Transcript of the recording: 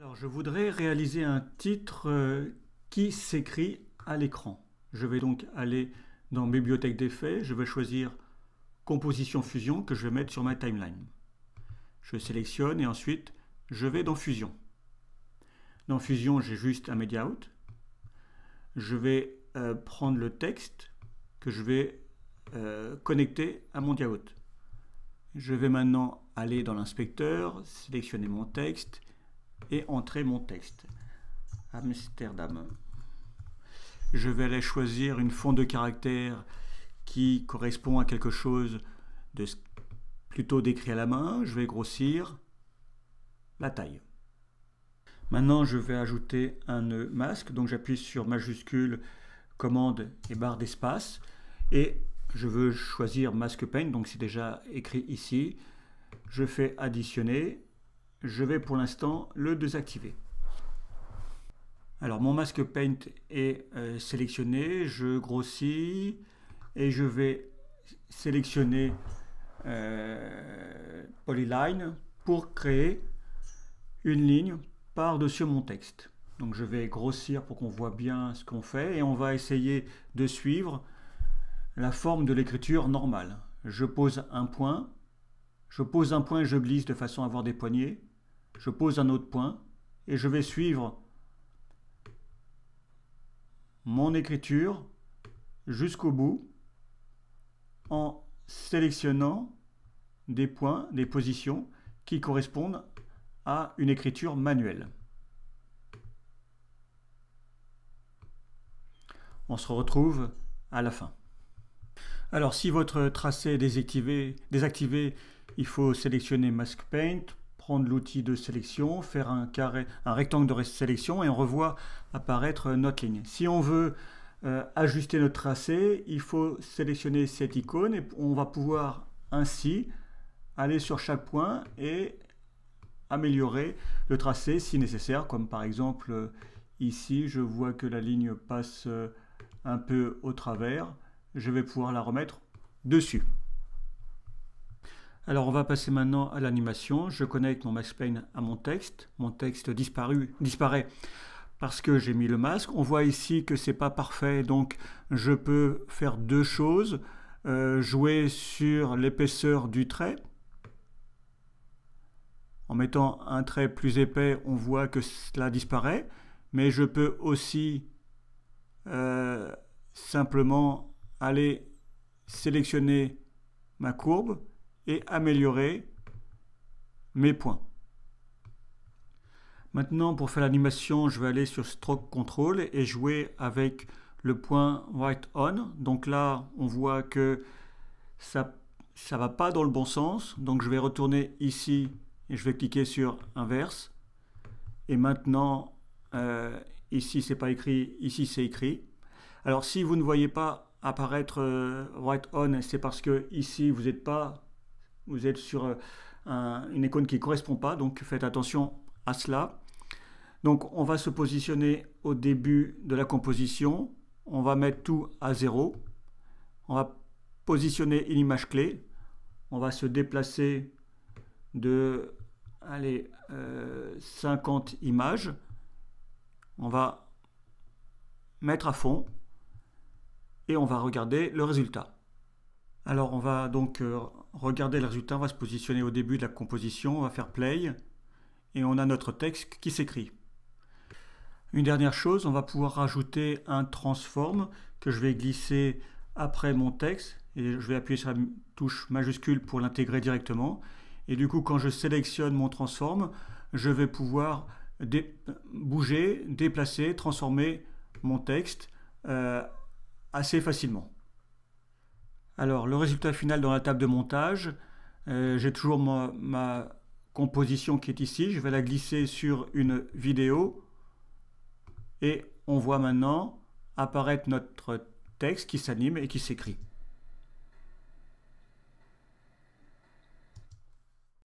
Alors, je voudrais réaliser un titre qui s'écrit à l'écran. Je vais donc aller dans Bibliothèque d'effets, je vais choisir Composition Fusion que je vais mettre sur ma timeline. Je sélectionne et ensuite je vais dans Fusion. Dans Fusion, j'ai juste un Media Out. Je vais prendre le texte que je vais connecter à mon Media Out. Je vais maintenant aller dans l'inspecteur, sélectionner mon texte et entrer mon texte. Amsterdam. Je vais aller choisir une font de caractère qui correspond à quelque chose de plutôt décrit à la main. Je vais grossir la taille. Maintenant, je vais ajouter un nœud masque. Donc, j'appuie sur majuscule, commande et barre d'espace. Et je veux choisir Mask Paint. Donc, c'est déjà écrit ici. Je fais additionner. Je vais pour l'instant le désactiver. Alors mon Mask Paint est sélectionné, je grossis et je vais sélectionner Polyline pour créer une ligne par-dessus mon texte. Donc je vais grossir pour qu'on voit bien ce qu'on fait et on va essayer de suivre la forme de l'écriture normale. Je pose un point et je glisse de façon à avoir des poignées. Je pose un autre point et je vais suivre mon écriture jusqu'au bout en sélectionnant des points, des positions qui correspondent à une écriture manuelle. On se retrouve à la fin. Alors si votre tracé est désactivé, il faut sélectionner Mask Paint, prendre l'outil de sélection, faire un rectangle de sélection et on revoit apparaître notre ligne. Si on veut ajuster notre tracé, il faut sélectionner cette icône et on va pouvoir ainsi aller sur chaque point et améliorer le tracé si nécessaire, comme par exemple ici, je vois que la ligne passe un peu au travers, je vais pouvoir la remettre dessus. Alors on va passer maintenant à l'animation. Je connecte mon Mask Paint à mon texte disparaît parce que j'ai mis le masque. On voit ici que c'est pas parfait, donc je peux faire deux choses. Jouer sur l'épaisseur du trait. En mettant un trait plus épais, on voit que cela disparaît, mais je peux aussi simplement aller sélectionner ma courbe et améliorer mes points. Maintenant, pour faire l'animation, je vais aller sur Stroke Control et jouer avec le point Right On. Donc là, on voit que ça va pas dans le bon sens. Donc je vais retourner ici et je vais cliquer sur Inverse. Et maintenant, ici c'est pas écrit, ici c'est écrit. Alors si vous ne voyez pas apparaître Right On, c'est parce que ici vous êtes sur une icône qui ne correspond pas, donc faites attention à cela. Donc on va se positionner au début de la composition, on va mettre tout à 0, on va positionner une image clé, on va se déplacer de 50 images, on va mettre à fond et on va regarder le résultat. Alors on va donc regarder le résultat, on va se positionner au début de la composition, on va faire play et on a notre texte qui s'écrit. Une dernière chose, on va pouvoir rajouter un transform que je vais glisser après mon texte et je vais appuyer sur la touche majuscule pour l'intégrer directement. Et du coup, quand je sélectionne mon transform, je vais pouvoir bouger, déplacer, transformer mon texte assez facilement. Alors, le résultat final dans la table de montage, j'ai toujours ma composition qui est ici. Je vais la glisser sur une vidéo et on voit maintenant apparaître notre texte qui s'anime et qui s'écrit.